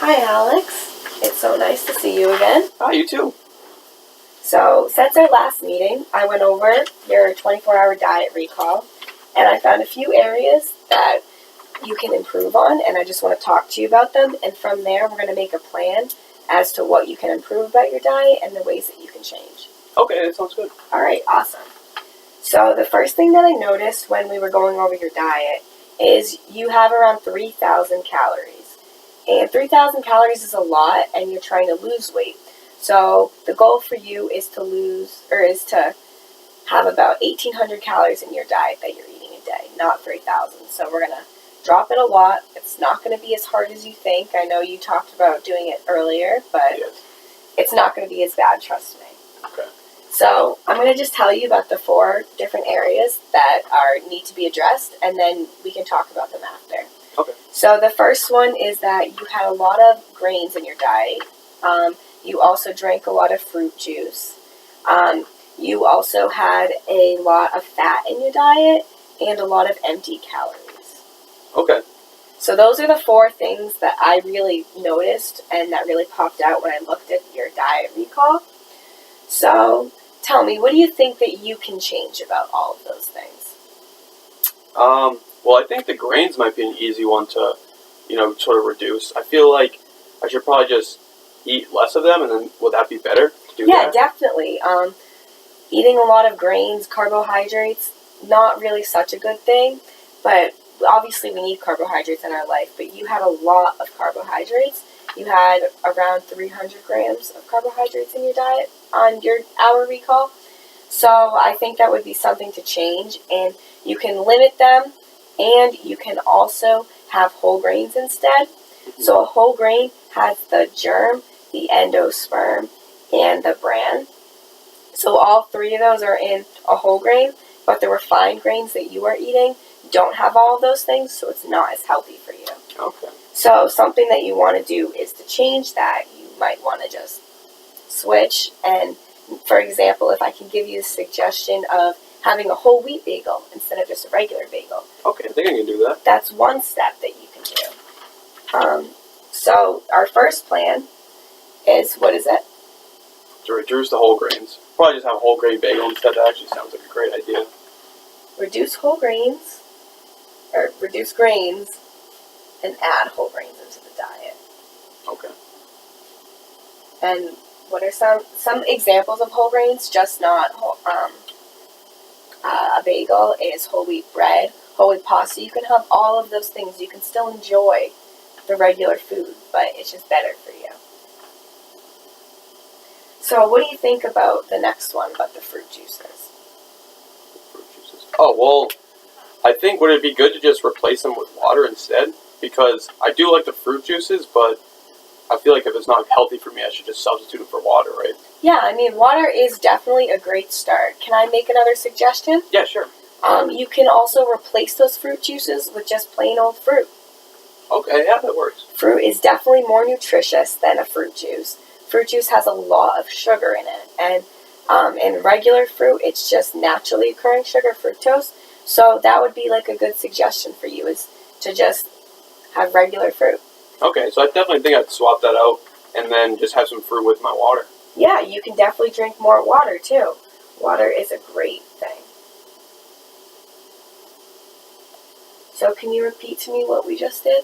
Hi, Alex. It's so nice to see you again. Hi, you too. So, since our last meeting, I went over your 24-hour diet recall, and I found a few areas that you can improve on, and I just want to talk to you about them. And from there, we're going to make a plan as to what you can improve about your diet and the ways that you can change. Okay, that sounds good. All right, awesome. So, the first thing that I noticed when we were going over your diet is you have around 3,000 calories. And 3,000 calories is a lot, and you're trying to lose weight. So the goal for you is to have about 1,800 calories in your diet that you're eating a day, not 3,000. So we're going to drop it a lot. It's not going to be as hard as you think. I know you talked about doing it earlier, but Yes. it's not going to be as bad, trust me. Okay. So I'm going to just tell you about the 4 different areas that need to be addressed, and then we can talk about them after. Okay. So the first one is that you had a lot of grains in your diet. You also drank a lot of fruit juice. You also had a lot of fat in your diet and a lot of empty calories. Okay. So those are the 4 things that I really noticed and that really popped out when I looked at your diet recall. So tell me, what do you think that you can change about all of those things? Well, I think the grains might be an easy one to, sort of reduce. I feel like I should probably just eat less of them, and then would that be better to do Yeah, that? definitely. Eating a lot of grains, carbohydrates, not really such a good thing, but obviously we need carbohydrates in our life, but you had a lot of carbohydrates. You had around 300 grams of carbohydrates in your diet on your hour recall. So I think that would be something to change, and you can limit them, and you can also have whole grains instead. So a whole grain has the germ, the endosperm, and the bran. So all 3 of those are in a whole grain, but the refined grains that you are eating don't have all of those things, so it's not as healthy for you. Okay. So something that you want to do is to change that. You might want to just switch, and for example, if I can give you a suggestion of having a whole wheat bagel instead of just a regular bagel. Okay, I think I can do that. That's one step that you can do. So our first plan is, what is it? To reduce the whole grains. Probably just have a whole grain bagel instead. That actually sounds like a great idea. Reduce whole grains, or reduce grains, and add whole grains into the diet. Okay. And what are some examples of whole grains? Just not a bagel is whole wheat bread, whole wheat pasta. You can have all of those things. You can still enjoy the regular food, but it's just better for you. So what do you think about the next one, about the fruit juices? Fruit juices. Oh, well, I think would it be good to just replace them with water instead? Because I do like the fruit juices, but I feel like if it's not healthy for me, I should just substitute it for water, right? Yeah, I mean, water is definitely a great start. Can I make another suggestion? Yeah, sure. You can also replace those fruit juices with just plain old fruit. Okay, yeah, that works. Fruit is definitely more nutritious than a fruit juice. Fruit juice has a lot of sugar in it, and in regular fruit, it's just naturally occurring sugar, fructose. So that would be like a good suggestion for you, is to just have regular fruit. Okay, so I definitely think I'd swap that out and then just have some fruit with my water. Yeah, you can definitely drink more water too. Water is a great thing. So can you repeat to me what we just did?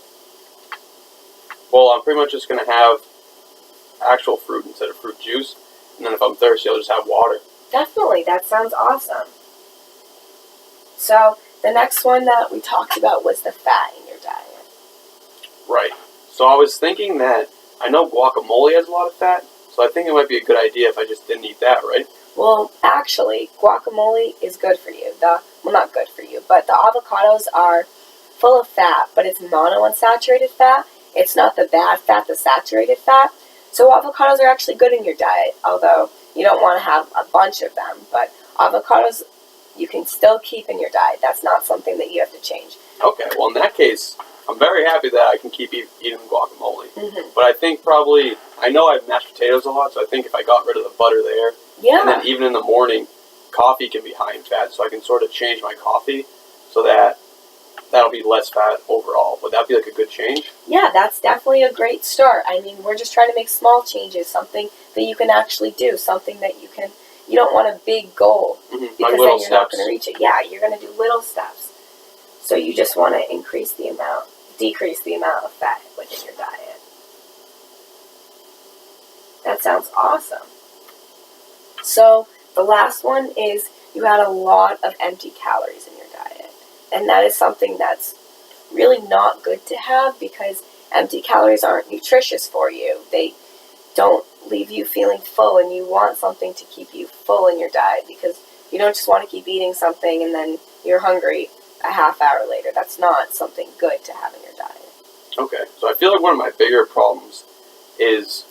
Well, I'm pretty much just going to have actual fruit instead of fruit juice, and then if I'm thirsty, I'll just have water. Definitely, that sounds awesome. So the next one that we talked about was the fat in your diet. Right. So I was thinking that I know guacamole has a lot of fat, so I think it might be a good idea if I just didn't eat that, right? Well, actually, guacamole is good for you. Well, not good for you, but the avocados are full of fat, but it's monounsaturated fat. It's not the bad fat, the saturated fat. So avocados are actually good in your diet, although you don't want to have a bunch of them. But avocados you can still keep in your diet. That's not something that you have to change. Okay, well in that case, I'm very happy that I can keep eating guacamole. Mm-hmm. But I think probably, I know I have mashed potatoes a lot, so I think if I got rid of the butter there, Yeah. and then even in the morning, coffee can be high in fat, so I can sort of change my coffee so that that'll be less fat overall. Would that be like a good change? Yeah, that's definitely a great start. I mean, we're just trying to make small changes, something that you can actually do, something that you don't want a big goal Mm-hmm. because Like little then you're not steps. going to reach it. Yeah, you're going to do little steps. So you just want to decrease the amount of fat within your diet. That sounds awesome. So the last one is you had a lot of empty calories in your diet. And that is something that's really not good to have because empty calories aren't nutritious for you. They don't leave you feeling full, and you want something to keep you full in your diet because you don't just want to keep eating something and then you're hungry a half hour later. That's not something good to have in your diet. Okay, so I feel like one of my bigger problems is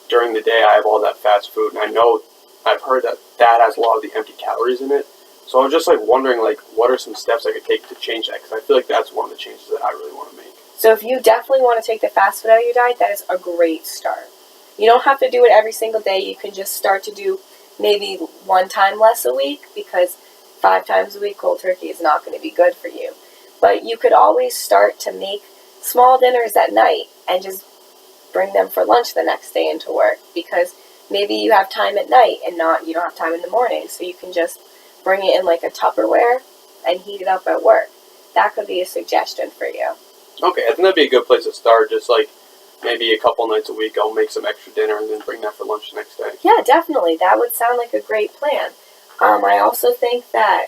during the day I have all that fast food, and I know I've heard that has a lot of the empty calories in it. So I was just like wondering, like, what are some steps I could take to change that? Because I feel like that's one of the changes that I really want to make. So if you definitely want to take the fast food out of your diet, that is a great start. You don't have to do it every single day. You can just start to do maybe one time less a week because 5 times a week cold turkey is not going to be good for you. But you could always start to make small dinners at night and just bring them for lunch the next day into work because maybe you have time at night and you don't have time in the morning, so you can just bring it in like a Tupperware and heat it up at work. That could be a suggestion for you. Okay, I think that'd be a good place to start. Just like maybe a couple nights a week, I'll make some extra dinner and then bring that for lunch the next day. Yeah, definitely. That would sound like a great plan. I also think that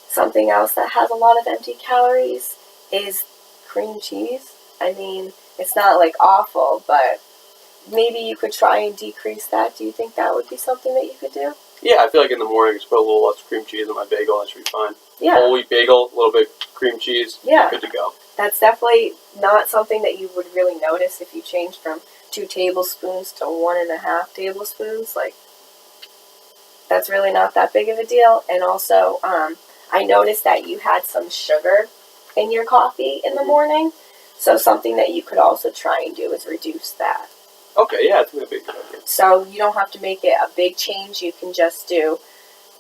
something else that has a lot of empty calories is cream cheese. I mean, it's not like awful, but maybe you could try and decrease that. Do you think that would be something that you could do? Yeah, I feel like in the morning, just put a little less cream cheese on my bagel. That should be fine. Yeah. Whole wheat bagel, a little bit cream cheese. Yeah. Good to go. That's definitely not something that you would really notice if you changed from 2 tablespoons to 1.5 tablespoons. Like, that's really not that big of a deal. And also, I noticed that you had some sugar in your coffee in the morning. So something that you could also try and do is reduce that. Okay, yeah, I think that'd be a good idea. So you don't have to make it a big change. You can just do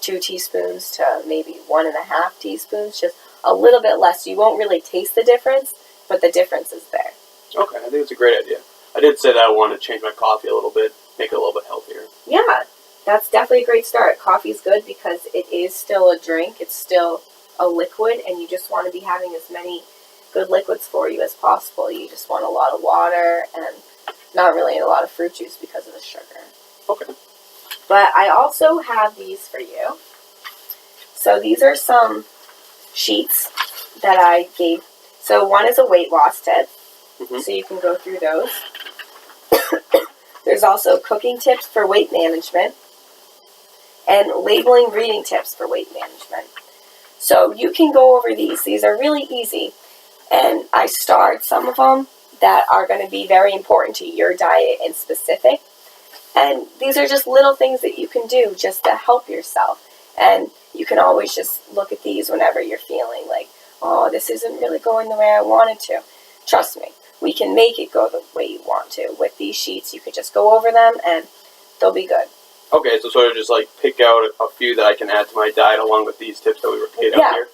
2 teaspoons to maybe 1.5 teaspoons, just a little bit less. You won't really taste the difference, but the difference is there. Okay, I think it's a great idea. I did say that I wanted to change my coffee a little bit, make it a little bit healthier. Yeah, that's definitely a great start. Coffee's good because it is still a drink. It's still a liquid, and you just want to be having as many good liquids for you as possible. You just want a lot of water and not really a lot of fruit juice because of the sugar. Okay. But I also have these for you. So these are some sheets that I gave. So one is a weight loss tip. Mm-hmm. So you can go through those. There's also cooking tips for weight management and labeling reading tips for weight management. So you can go over these. These are really easy. And I starred some of them that are going to be very important to your diet in specific. And these are just little things that you can do just to help yourself. And you can always just look at these whenever you're feeling like, oh, this isn't really going the way I wanted to. Trust me, we can make it go the way you want to. With these sheets, you could just go over them and they'll be good. Okay, so sort of just like pick out a few that I can add to my diet along with these tips that we laid out here.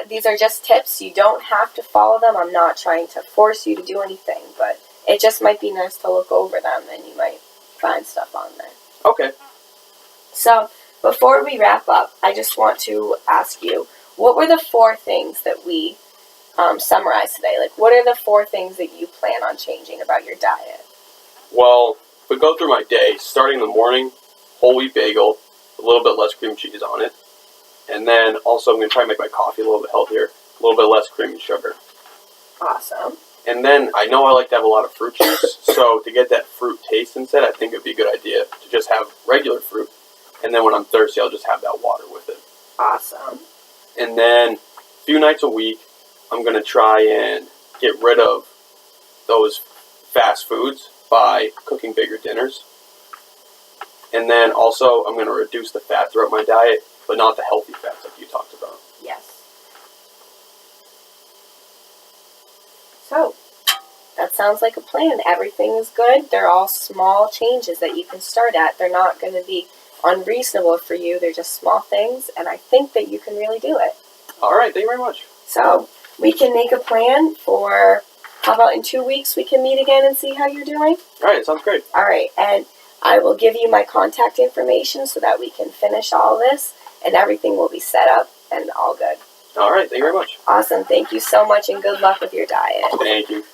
These are just tips. You don't have to follow them. I'm not trying to force you to do anything, but it just might be nice to look over them and you might find stuff on there. Okay. So before we wrap up, I just want to ask you, what were the 4 things that we summarized today? Like, what are the 4 things that you plan on changing about your diet? Well, if we go through my day, starting in the morning, whole wheat bagel, a little bit less cream cheese on it. And then also I'm going to try and make my coffee a little bit healthier, a little bit less cream and sugar. Awesome. And then I know I like to have a lot of fruit juice, so to get that fruit taste instead, I think it would be a good idea to just have regular fruit. And then when I'm thirsty, I'll just have that water with it. Awesome. And then a few nights a week, I'm going to try and get rid of those fast foods by cooking bigger dinners. And then also I'm going to reduce the fat throughout my diet, but not the healthy fats like you talked about. Yes. So, that sounds like a plan. Everything is good. They're all small changes that you can start at. They're not going to be unreasonable for you. They're just small things, and I think that you can really do it. All right, thank you very much. So, we can make a plan for, how about in 2 weeks we can meet again and see how you're doing? All right, sounds great. All right, and I will give you my contact information so that we can finish all this and everything will be set up and all good. All right, thank you very much. Awesome. Thank you so much and good luck with your diet. Thank you.